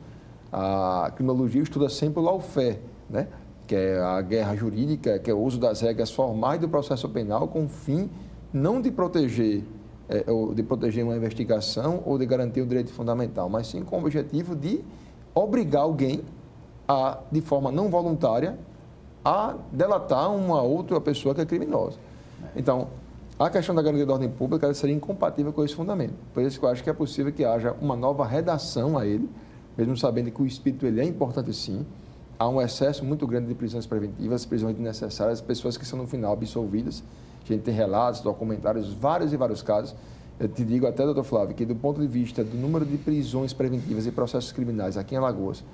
A criminologia estuda sempre o lawfare, né? Que é a guerra jurídica, que é o uso das regras formais do processo penal com o fim não de proteger, uma investigação ou de garantir o direito fundamental, mas sim com o objetivo de obrigar alguém a, de forma não voluntária, a delatar uma outra pessoa que é criminosa. Então, a questão da garantia da ordem pública seria incompatível com esse fundamento. Por isso que eu acho que é possível que haja uma nova redação a ele, mesmo sabendo que o espírito ele é importante sim. Há um excesso muito grande de prisões preventivas, prisões desnecessárias, pessoas que são no final absolvidas. A gente tem relatos, documentários, vários e vários casos. Eu te digo até, doutor Flávio, que do ponto de vista do número de prisões preventivas e processos criminais aqui em Alagoas,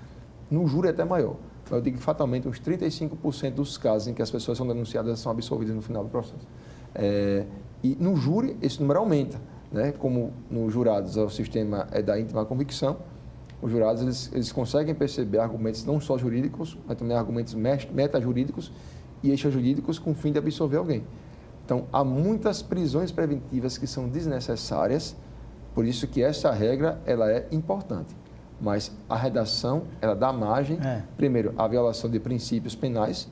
no júri é até maior. Eu digo que fatalmente uns 35% dos casos em que as pessoas são denunciadas são absolvidas no final do processo. E no júri esse número aumenta, né? Como nos jurados o sistema é da íntima convicção, os jurados eles conseguem perceber argumentos não só jurídicos, mas também argumentos metajurídicos e extrajurídicos com o fim de absolver alguém. Então, há muitas prisões preventivas que são desnecessárias, por isso que essa regra ela é importante. Mas a redação, ela dá margem, primeiro, à violação de princípios penais,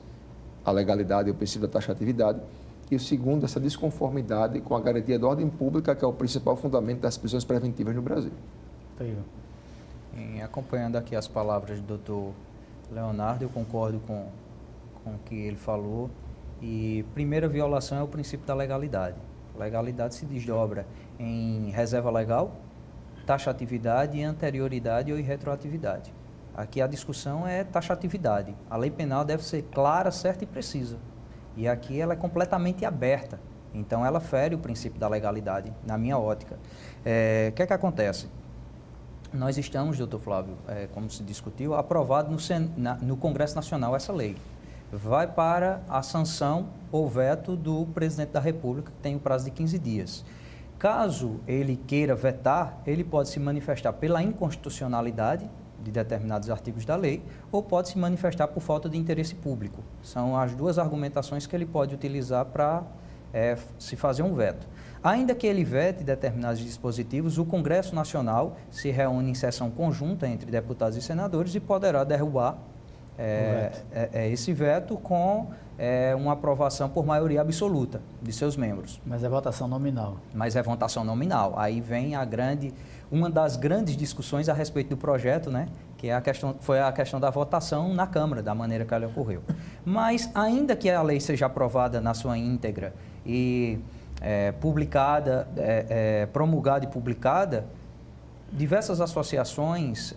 a legalidade e o princípio da taxatividade, e o segundo, essa desconformidade com a garantia da ordem pública, que é o principal fundamento das prisões preventivas no Brasil. Acompanhando aqui as palavras do doutor Leonardo, eu concordo com o que ele falou. E primeira violação é o princípio da legalidade. A legalidade se desdobra em reserva legal, taxatividade, anterioridade ou retroatividade. Aqui a discussão é taxatividade. A lei penal deve ser clara, certa e precisa. E aqui ela é completamente aberta. Então ela fere o princípio da legalidade, na minha ótica. O que é que acontece? Nós estamos, doutor Flávio, como se discutiu, aprovado no Congresso Nacional essa lei. Vai para a sanção ou veto do presidente da República, que tem o prazo de 15 dias. Caso ele queira vetar, ele pode se manifestar pela inconstitucionalidade de determinados artigos da lei ou pode se manifestar por falta de interesse público. São as duas argumentações que ele pode utilizar para se fazer um veto. Ainda que ele vete determinados dispositivos, o Congresso Nacional se reúne em sessão conjunta entre deputados e senadores e poderá derrubar esse veto com uma aprovação por maioria absoluta de seus membros. Mas é votação nominal. Mas é votação nominal. Aí vem uma das grandes discussões a respeito do projeto, né? Que foi a questão da votação na Câmara, da maneira que ela ocorreu. Mas, ainda que a lei seja aprovada na sua íntegra e publicada, promulgada e publicada, diversas associações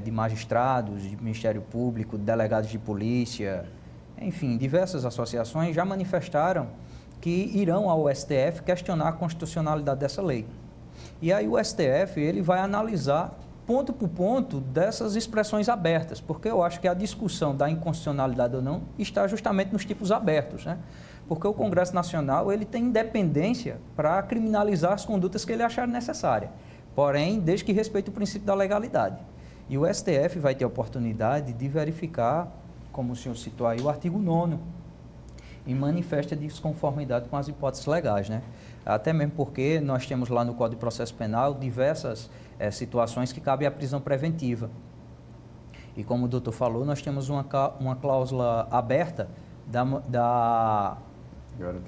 de magistrados, de Ministério Público, de delegados de polícia, enfim, diversas associações já manifestaram que irão ao STF questionar a constitucionalidade dessa lei. E aí o STF ele vai analisar ponto por ponto dessas expressões abertas, porque eu acho que a discussão da inconstitucionalidade ou não está justamente nos tipos abertos, né? Porque o Congresso Nacional ele tem independência para criminalizar as condutas que ele achar necessária, porém, desde que respeite o princípio da legalidade. E o STF vai ter a oportunidade de verificar, como o senhor citou aí, o artigo 9º, em manifesta desconformidade com as hipóteses legais, né? Até mesmo porque nós temos lá no Código de Processo Penal diversas situações que cabem à prisão preventiva. E como o doutor falou, nós temos uma cláusula aberta da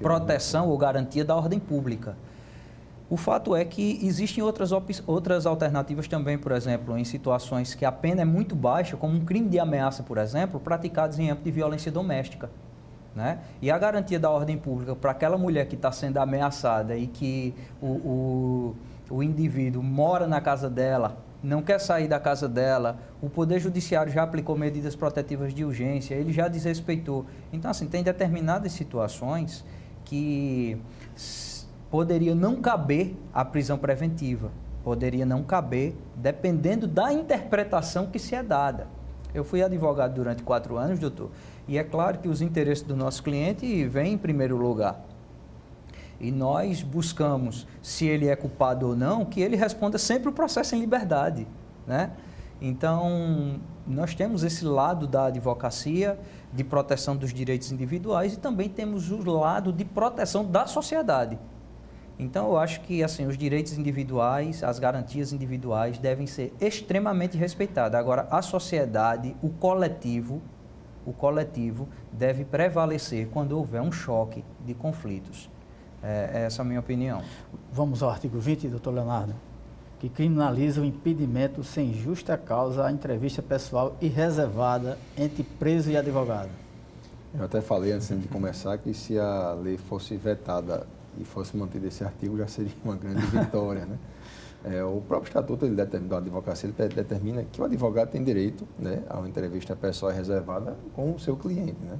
proteção ou garantia da ordem pública. O fato é que existem outras alternativas também, por exemplo, em situações que a pena é muito baixa, como um crime de ameaça, por exemplo, praticados em âmbito de violência doméstica, né? E a garantia da ordem pública para aquela mulher que está sendo ameaçada e que o indivíduo mora na casa dela, não quer sair da casa dela, o Poder Judiciário já aplicou medidas protetivas de urgência, ele já desrespeitou. Então, assim, tem determinadas situações que poderia não caber a prisão preventiva, poderia não caber, dependendo da interpretação que se é dada. Eu fui advogado durante 4 anos, doutor, e é claro que os interesses do nosso cliente vêm em primeiro lugar. E nós buscamos, se ele é culpado ou não, que ele responda sempre o processo em liberdade, né? Então, nós temos esse lado da advocacia, de proteção dos direitos individuais, e também temos o lado de proteção da sociedade. Então, eu acho que assim, os direitos individuais, as garantias individuais devem ser extremamente respeitadas. Agora, a sociedade, o coletivo deve prevalecer quando houver um choque de conflitos. Essa é a minha opinião. Vamos ao artigo 20, doutor Leonardo, que criminaliza o impedimento sem justa causa à entrevista pessoal e reservada entre preso e advogado. Eu até falei antes de começar que se a lei fosse vetada e fosse mantido esse artigo, já seria uma grande vitória, né? O próprio Estatuto da Advocacia ele determina que o advogado tem direito, né, a uma entrevista pessoal reservada com o seu cliente, né?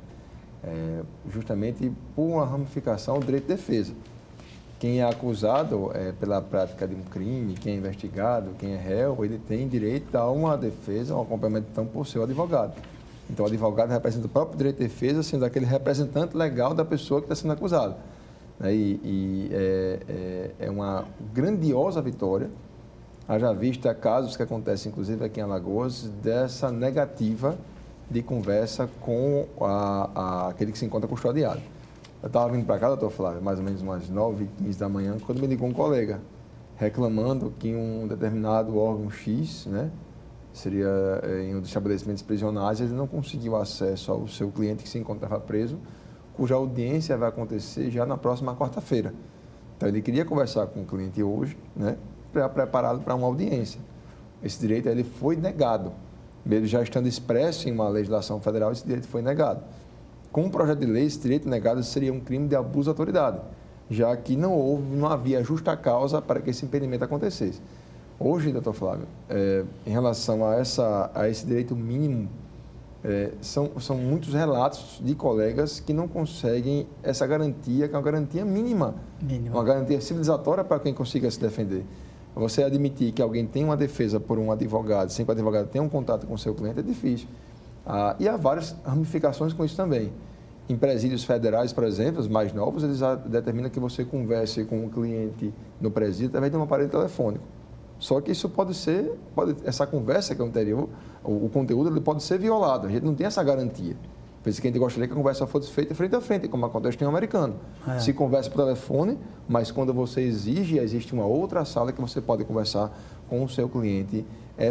Justamente por uma ramificação do direito de defesa. Quem é acusado pela prática de um crime, quem é investigado, quem é réu, ele tem direito a uma defesa, um acompanhamento então, por seu advogado. Então, o advogado representa o próprio direito de defesa, sendo aquele representante legal da pessoa que está sendo acusada. É uma grandiosa vitória, haja vista casos que acontecem, inclusive aqui em Alagoas, dessa negativa de conversa com aquele que se encontra custodiado. Eu estava vindo para cá, doutor Flávio, mais ou menos umas 9h15 da manhã, quando me ligou um colega, reclamando que um determinado órgão X, né, seria em um dos estabelecimentos prisionais, ele não conseguiu acesso ao seu cliente que se encontrava preso, cuja audiência vai acontecer já na próxima quarta-feira. Então, ele queria conversar com o cliente hoje, né, para prepará-lo para uma audiência. Esse direito ele foi negado. Ele já estando expresso em uma legislação federal, esse direito foi negado. Com o projeto de lei, esse direito negado seria um crime de abuso de autoridade, já que não havia justa causa para que esse impedimento acontecesse. Hoje, doutor Flávio, em relação a esse direito mínimo, são muitos relatos de colegas que não conseguem essa garantia, que é uma garantia mínima. Uma garantia civilizatória para quem consiga se defender. Você admitir que alguém tem uma defesa por um advogado, sem que o advogado tenha um contato com o seu cliente, é difícil. E há várias ramificações com isso também. Em presídios federais, por exemplo, os mais novos, eles determinam que você converse com o cliente no presídio através de um aparelho telefônico. Só que isso essa conversa que é anterior, o conteúdo ele pode ser violado. A gente não tem essa garantia. Por isso que a gente gostaria que a conversa fosse feita frente a frente, como acontece no americano. Se conversa por telefone, mas quando você existe uma outra sala que você pode conversar com o seu cliente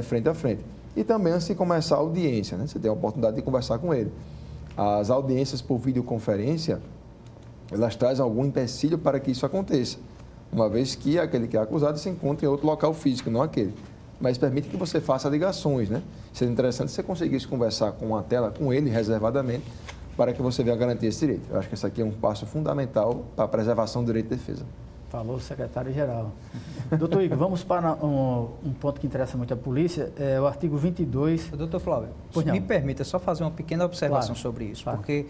frente a frente. E também antes de começar a audiência, né? Você tem a oportunidade de conversar com ele. As audiências por videoconferência, elas trazem algum empecilho para que isso aconteça. Uma vez que aquele que é acusado se encontra em outro local físico, não aquele. Mas permite que você faça ligações, né? Seria interessante se você conseguisse conversar com uma tela, com ele, reservadamente, para que você venha garantir esse direito. Eu acho que esse aqui é um passo fundamental para a preservação do direito de defesa. Falou o secretário-geral. Doutor Igor, vamos para um ponto que interessa muito à polícia, o artigo 22. Doutor Flávio, me permita só fazer uma pequena observação sobre isso, porque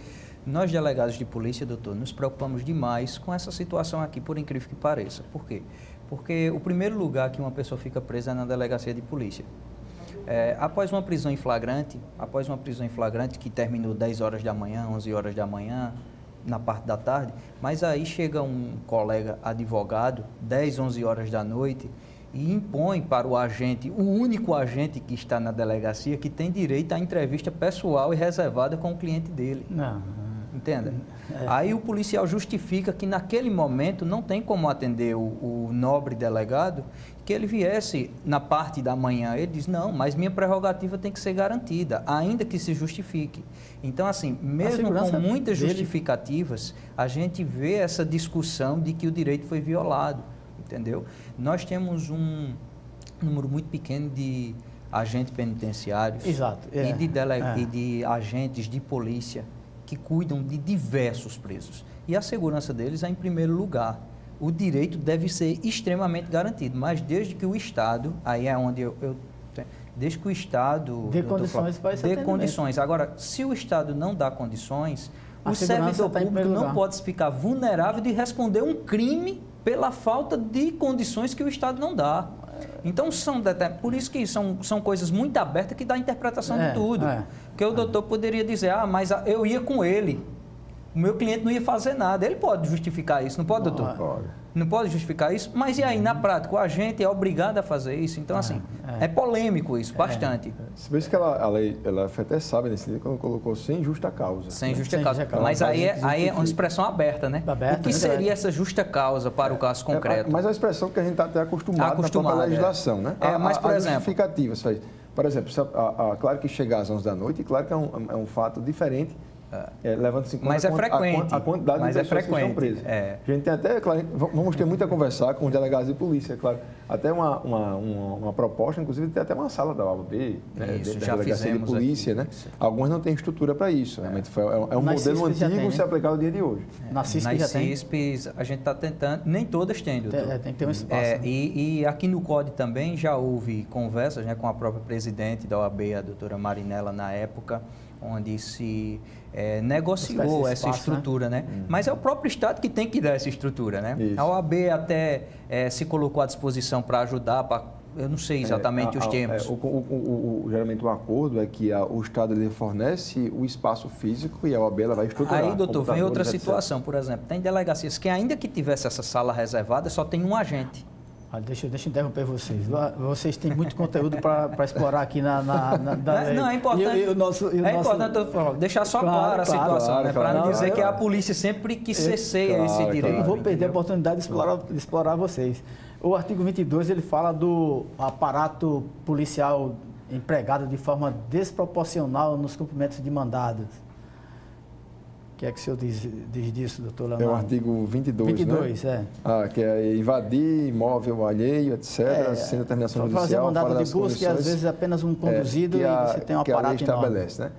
Nós, delegados de polícia, doutor, nos preocupamos demais com essa situação aqui, por incrível que pareça. Por quê? Porque o primeiro lugar que uma pessoa fica presa é na delegacia de polícia. Após uma prisão em flagrante, que terminou 10 horas da manhã, 11 horas da manhã, na parte da tarde, mas aí chega um colega advogado, 10, 11 horas da noite, e impõe para o agente, o único agente que está na delegacia, que tem direito à entrevista pessoal e reservada com o cliente dele. Não. Entenda? Aí o policial justifica que naquele momento não tem como atender o nobre delegado, que ele viesse na parte da manhã. Ele diz, não, mas minha prerrogativa tem que ser garantida, ainda que se justifique. Então, assim, mesmo com muitas justificativas, a gente vê essa discussão de que o direito foi violado, entendeu? Nós temos um número muito pequeno de agentes penitenciários. Exato. E de agentes de polícia que cuidam de diversos presos. E a segurança deles é em primeiro lugar. O direito deve ser extremamente garantido, mas desde que o Estado, aí é onde desde que o Estado dê condições para esse atendimento. Condições. Agora, se o Estado não dá condições, o servidor público não pode ficar vulnerável de responder um crime pela falta de condições que o Estado não dá. Então, por isso que são coisas muito abertas que dá interpretação de tudo. Porque o doutor poderia dizer, mas eu ia com ele, o meu cliente não ia fazer nada. Ele pode justificar isso, não pode, doutor? Pode. Não pode justificar isso? Mas e aí, na prática, o agente é obrigado a fazer isso? Então, assim, é polêmico isso, bastante. Por isso que a lei, ela até sabe, nesse dia, quando colocou sem justa causa. Sem justa causa. Mas aí é uma expressão aberta, né? O que seria essa justa causa para o caso concreto? Mas é uma expressão que a gente está até acostumado na própria legislação, né? Mas, por exemplo... justificativas. Por exemplo, claro que chegar às 11 da noite, claro que é um fato diferente, levando-se em conta mas é frequente. A quantidade de pessoas que estão presas. A gente tem até, claro, vamos ter muito a conversar com os delegados de polícia, claro. Até uma proposta, inclusive tem até uma sala da OAB, né, da delegacia de polícia, né? Algumas não têm estrutura para isso, realmente é um modelo antigo se aplicar no dia de hoje. Nas CISPs a gente está tentando, nem todas têm, doutor. Tem que ter um espaço. E aqui no CODE também já houve conversas, né, com a própria presidente da OAB, a doutora Marinela, na época, onde se negociou essa estrutura, né? Mas é o próprio Estado que tem que dar essa estrutura, né? Isso. A OAB até se colocou à disposição para ajudar, eu não sei exatamente os termos. Geralmente o acordo é que o Estado ele fornece o espaço físico e a OAB ela vai estruturar. Aí, doutor, vem outra situação, por exemplo, tem delegacias que ainda que tivesse essa sala reservada, só tem um agente. Deixa eu interromper vocês. Vocês têm muito conteúdo para explorar aqui na Não, é importante. Importante deixar só clara a situação, né? Para não dizer que a polícia sempre que cesseia esse direito. Não vou perder a oportunidade de explorar vocês. O artigo 22 ele fala do aparato policial empregado de forma desproporcional nos cumprimentos de mandados. O que é que o senhor diz disso, doutor Leonardo? É o artigo 22, 22, né? Que é invadir imóvel alheio, etc., sem determinação judicial. Fazer mandado de busca e às vezes apenas um conduzido e você tem um aparato estabelece, né?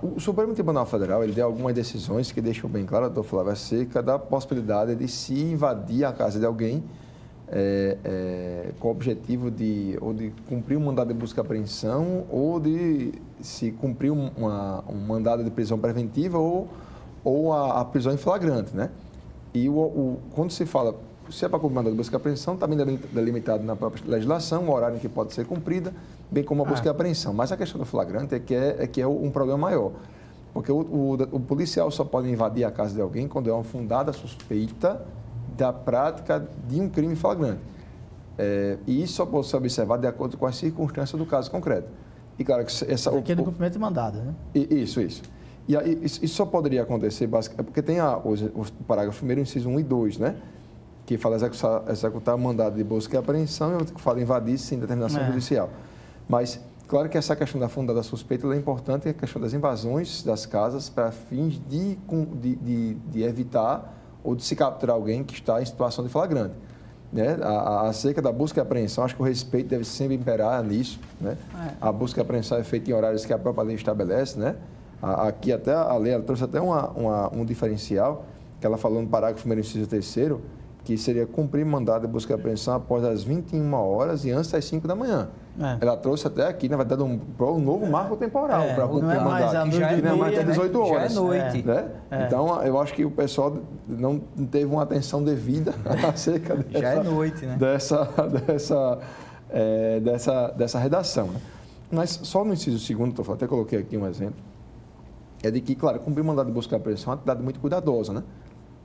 O Supremo Tribunal Federal ele deu algumas decisões que deixam bem claro, doutor Flávio, acerca da possibilidade de se invadir a casa de alguém com o objetivo de cumprir um mandado de busca e apreensão ou de se cumprir um mandado de prisão preventiva ou a prisão em flagrante, né? E quando se fala, se é para cumprir mandado de busca e apreensão, também é delimitado na própria legislação, o horário em que pode ser cumprida, bem como a busca e apreensão. Mas a questão do flagrante é que é um problema maior, porque o policial só pode invadir a casa de alguém quando é uma fundada suspeita da prática de um crime flagrante. E isso só pode ser observado de acordo com as circunstâncias do caso concreto. E claro que aqui é do cumprimento de mandado, né? Isso. E aí, isso só poderia acontecer, porque tem o parágrafo 1º, inciso 1 e 2, né? Que fala executar mandado de busca e apreensão e outro que fala invadir sem determinação judicial. Mas, claro que essa questão da fundada suspeita é importante, a questão das invasões das casas para fins de evitar ou de se capturar alguém que está em situação de flagrante. Né? Acerca da busca e apreensão, acho que o respeito deve sempre imperar nisso, né? A busca e apreensão é feita em horários que a própria lei estabelece, né? Aqui até a lei ela trouxe até um diferencial, que ela falou no parágrafo 1º, inciso 3º, que seria cumprir mandado de busca e apreensão após as 21 horas e antes das 5 da manhã. Ela trouxe até aqui, na verdade, um novo marco temporal para cumprir mandado. Que não é mais até 18 horas. Já é noite. Né? Então, eu acho que o pessoal não teve uma atenção devida acerca dessa, já é noite, né? dessa redação. Né? Mas só no inciso segundo, até coloquei aqui um exemplo, é de que, claro, cumprir mandado de busca e apreensão é uma atividade muito cuidadosa, né?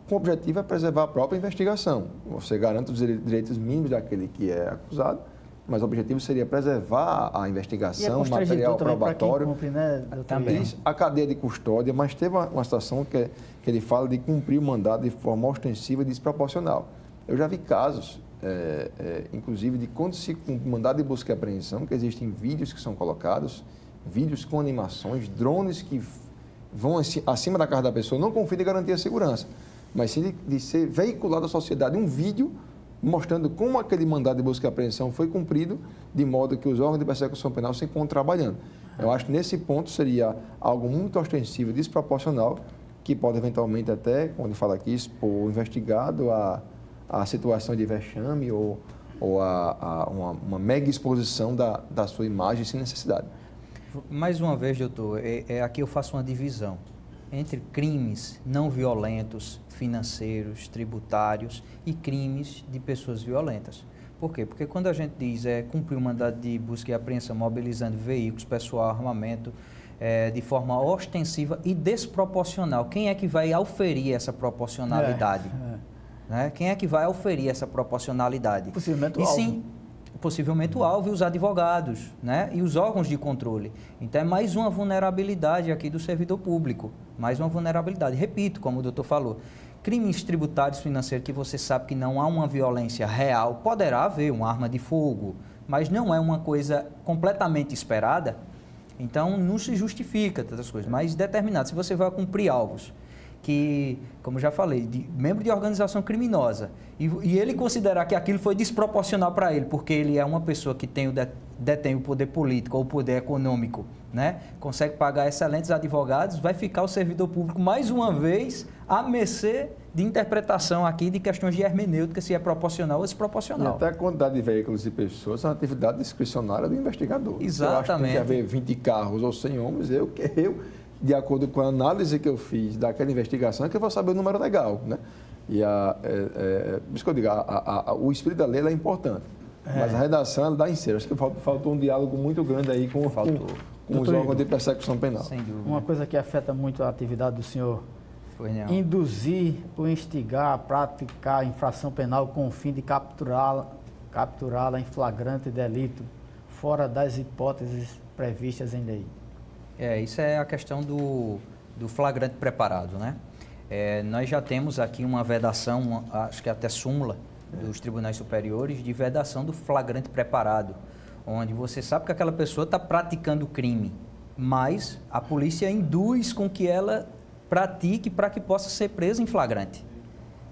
Com o objetivo é preservar a própria investigação. Você garante os direitos mínimos daquele que é acusado, mas o objetivo seria preservar a investigação, o material probatório, cumpre, né, também a cadeia de custódia, mas teve uma situação que ele fala de cumprir o mandado de forma ostensiva e desproporcional. Eu já vi casos, inclusive, de quando se cumpre mandado de busca e apreensão, que existem vídeos que são colocados, vídeos com animações, drones que vão acima da casa da pessoa, não confia em garantir a segurança, mas sim de ser veiculado à sociedade um vídeo mostrando como aquele mandado de busca e apreensão foi cumprido, de modo que os órgãos de persecução penal se encontram trabalhando. Eu acho que nesse ponto seria algo muito ostensivo e desproporcional, que pode eventualmente até, quando fala aqui, expor o investigado a situação de vexame ou uma mega exposição da sua imagem sem necessidade. Mais uma vez, doutor, aqui eu faço uma divisão entre crimes não violentos, financeiros, tributários e crimes de pessoas violentas. Por quê? Porque quando a gente diz cumprir o mandado de busca e apreensão mobilizando veículos, pessoal, armamento, de forma ostensiva e desproporcional, quem é que vai auferir essa proporcionalidade? Né? Quem é que vai auferir essa proporcionalidade? Possivelmente o alvo. Sim, possivelmente o alvo e os advogados, né? E os órgãos de controle. Então, é mais uma vulnerabilidade aqui do servidor público, mais uma vulnerabilidade. Repito, como o doutor falou, crimes tributários financeiros que você sabe que não há uma violência real, poderá haver uma arma de fogo, mas não é uma coisa completamente esperada, então não se justifica todas as coisas, mas determinado, se você vai cumprir alvos, que, como já falei, de membro de organização criminosa, e ele considerar que aquilo foi desproporcional para ele, porque ele é uma pessoa que detém o poder político ou o poder econômico, né? Consegue pagar excelentes advogados, vai ficar o servidor público, mais uma vez, à mercê de interpretação aqui de questões de hermenêutica, se é proporcional ou desproporcional. E até a quantidade de veículos e pessoas é uma atividade discricionária do investigador. Exatamente. Se eu acho que tem que haver 20 carros ou 100 homens, eu de acordo com a análise que eu fiz daquela investigação, é que eu vou saber o número legal, né? E por isso que eu digo, o espírito da lei é importante, mas a redação ela dá ensejo. Acho que faltou um diálogo muito grande aí com os órgãos de persecução penal. Sem dúvida. Uma coisa que afeta muito a atividade do senhor, induzir ou instigar a praticar infração penal com o fim de capturá-la em flagrante delito, fora das hipóteses previstas em lei. Isso é a questão do flagrante preparado, né? Nós já temos aqui uma vedação, acho que até súmula dos tribunais superiores, de vedação do flagrante preparado, onde você sabe que aquela pessoa está praticando crime, mas a polícia induz com que ela pratique para que possa ser presa em flagrante.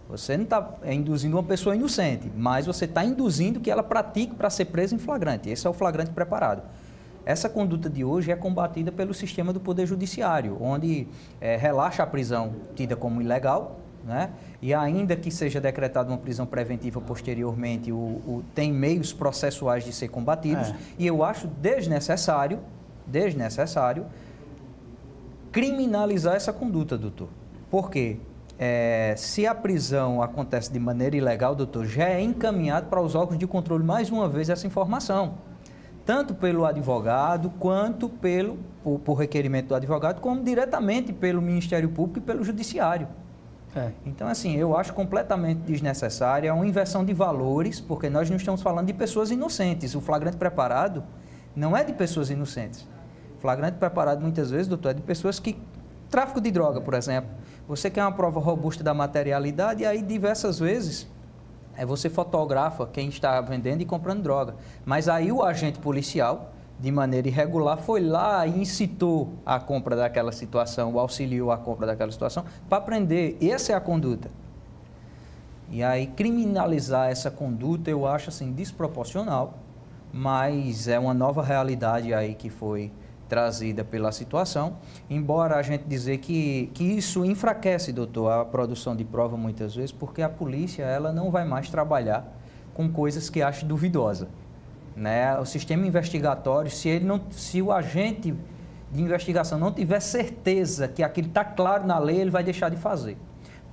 Você não está induzindo uma pessoa inocente, mas você está induzindo que ela pratique para ser presa em flagrante. Esse é o flagrante preparado. Essa conduta de hoje é combatida pelo sistema do Poder Judiciário, onde relaxa a prisão tida como ilegal, né? E ainda que seja decretada uma prisão preventiva posteriormente, tem meios processuais de ser combatidos. E eu acho desnecessário criminalizar essa conduta, doutor. Por quê? Se a prisão acontece de maneira ilegal, doutor, já é encaminhado para os órgãos de controle, mais uma vez, essa informação. Tanto pelo advogado, quanto por requerimento do advogado, como diretamente pelo Ministério Público e pelo Judiciário. Então, assim, eu acho completamente desnecessária, é uma inversão de valores, porque nós não estamos falando de pessoas inocentes. O flagrante preparado não é de pessoas inocentes. O flagrante preparado, muitas vezes, doutor, é de pessoas que... Tráfico de droga, por exemplo. Você quer uma prova robusta da materialidade, e aí, diversas vezes... você fotografa quem está vendendo e comprando droga. Mas aí o agente policial, de maneira irregular, foi lá e incitou a compra daquela situação, auxiliou a compra daquela situação, para prender. Essa é a conduta. E aí criminalizar essa conduta eu acho assim desproporcional, mas é uma nova realidade aí que foi trazida pela situação, embora a gente dizer que isso enfraquece, doutor, a produção de prova muitas vezes, porque a polícia ela não vai mais trabalhar com coisas que acha duvidosa, né? O sistema investigatório, se o agente de investigação não tiver certeza que aquilo está claro na lei, ele vai deixar de fazer.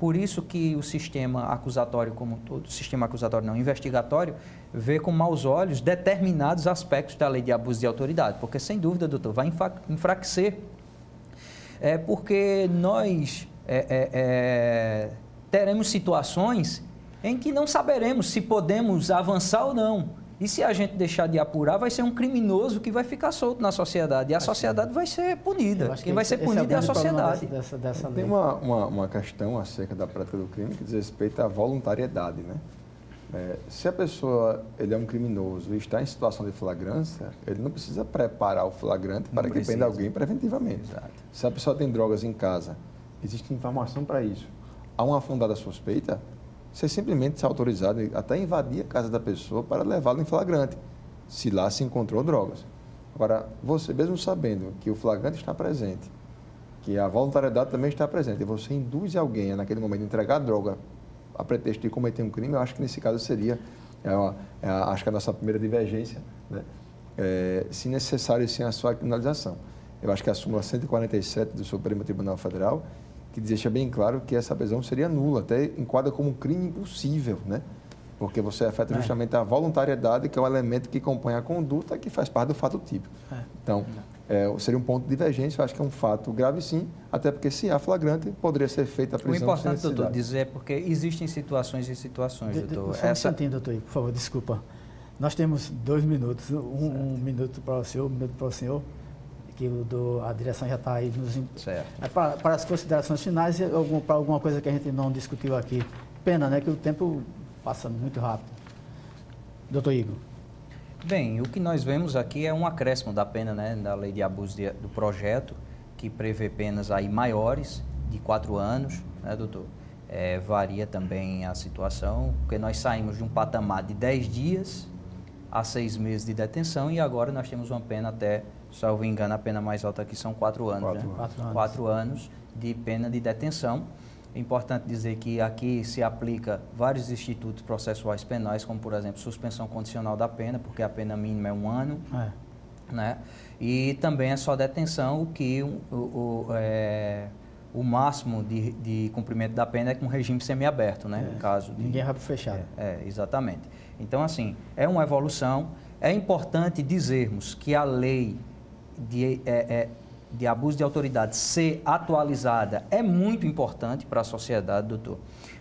Por isso que o sistema acusatório como um todo, sistema acusatório não, investigatório, vê com maus olhos determinados aspectos da lei de abuso de autoridade, porque sem dúvida, doutor, vai enfraquecer. Porque nós teremos situações em que não saberemos se podemos avançar ou não. E se a gente deixar de apurar, vai ser um criminoso que vai ficar solto na sociedade. E a sociedade vai ser punida. Quem vai ser punido é a sociedade. Tem uma questão acerca da prática do crime que diz respeito à voluntariedade, né? Se a pessoa ele é um criminoso e está em situação de flagrância, ele não precisa preparar o flagrante para que prenda alguém preventivamente. Exato. Se a pessoa tem drogas em casa, existe informação para isso. Há uma fundada suspeita, você simplesmente se autorizado até invadir a casa da pessoa para levá-la em flagrante, se lá se encontrou drogas. Agora, você mesmo sabendo que o flagrante está presente, que a voluntariedade também está presente, e você induz alguém a, naquele momento, a entregar droga a pretexto de cometer um crime, eu acho que nesse caso seria, acho que a nossa primeira divergência, né? Se necessário, sim, a sua criminalização. Eu acho que a súmula 147 do Supremo Tribunal Federal, que deixa bem claro que essa prisão seria nula, até enquadra como um crime impossível, né? Porque você afeta justamente a voluntariedade, que é o elemento que compõe a conduta, que faz parte do fato típico. Então, seria um ponto de divergência, eu acho que é um fato grave sim, até porque se há flagrante, poderia ser feita a prisão. O importante, doutor, dizer é porque existem situações e situações, doutor. Só um instantinho, doutor, por favor, desculpa. Nós temos 2 minutos, um minuto para o senhor, 1 minuto para o senhor, que a direção já está aí nos... Certo. Para as considerações finais, para alguma coisa que a gente não discutiu aqui. Pena, né, que o tempo passa muito rápido. Doutor Igor. Bem, o que nós vemos aqui é um acréscimo da pena, né, da lei de abuso do projeto, que prevê penas aí maiores, de 4 anos, né, doutor? Varia também a situação, porque nós saímos de um patamar de 10 dias a 6 meses de detenção e agora nós temos uma pena até, salvo engano, a pena mais alta aqui são 4 anos. 4 anos de pena de detenção. É importante dizer que aqui se aplica vários institutos processuais penais, como, por exemplo, suspensão condicional da pena, porque a pena mínima é 1 ano, né? E também é só detenção, o que o máximo de cumprimento da pena é com regime semiaberto, né? No caso de, ninguém vai para fechado. Exatamente. Então, assim, é uma evolução. É importante dizermos que a lei de abuso de autoridade ser atualizada é muito importante para a sociedade, doutor.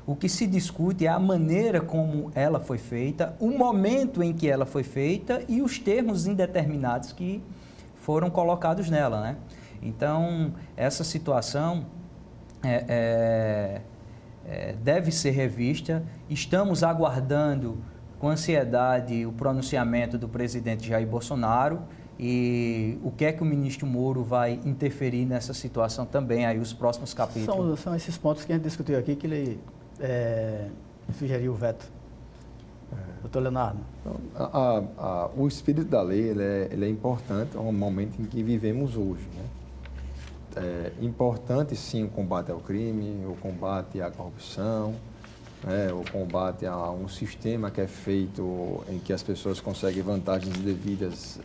O que se discute é a maneira como ela foi feita, o momento em que ela foi feita e os termos indeterminados que foram colocados nela, né? Então, essa situação deve ser revista. Estamos aguardando com ansiedade o pronunciamento do presidente Jair Bolsonaro e o que é que o ministro Moro vai interferir nessa situação também, aí os próximos capítulos. São esses pontos que a gente discutiu aqui que ele sugeriu o veto. Doutor Leonardo. Então, o espírito da lei ele é importante ao momento em que vivemos hoje, né? É importante sim o combate ao crime, o combate à corrupção, o combate a um sistema que é feito em que as pessoas conseguem vantagens indevidas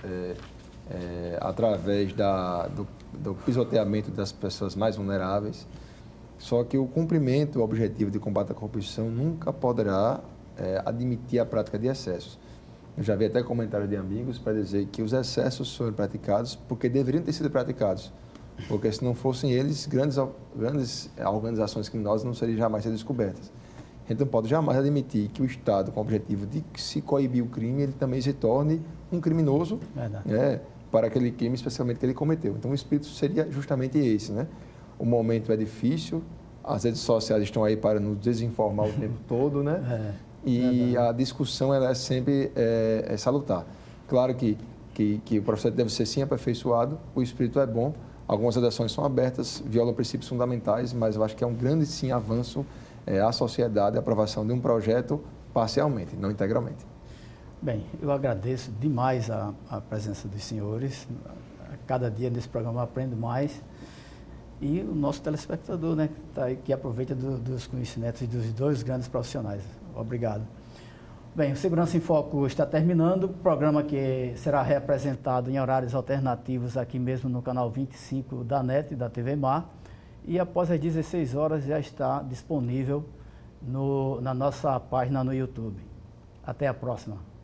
através do pisoteamento das pessoas mais vulneráveis. Só que o cumprimento, o objetivo de combate à corrupção nunca poderá admitir a prática de excessos. Eu já vi até comentários de amigos para dizer que os excessos foram praticados porque deveriam ter sido praticados. Porque se não fossem eles, grandes organizações criminosas não seriam jamais ser descobertas. Então, não pode jamais admitir que o Estado, com o objetivo de se coibir o crime, ele também se torne um criminoso para aquele crime, especialmente que ele cometeu. Então, o espírito seria justamente esse, né? O momento é difícil, as redes sociais estão aí para nos desinformar o tempo todo, né? E a discussão ela é sempre salutar. Claro que o processo deve ser sim aperfeiçoado, o espírito é bom, algumas redações são abertas, violam princípios fundamentais, mas eu acho que é um grande sim avanço à sociedade a aprovação de um projeto parcialmente, não integralmente. Bem, eu agradeço demais a presença dos senhores cada dia nesse programa eu aprendo mais. E o nosso telespectador, né, que aproveita dos conhecimentos dos dois grandes profissionais. Obrigado. Bem, o Segurança em Foco está terminando, o programa que será reapresentado em horários alternativos aqui mesmo no canal 25 da NET, da TV Mar, e após as 16 horas já está disponível na nossa página no YouTube. Até a próxima.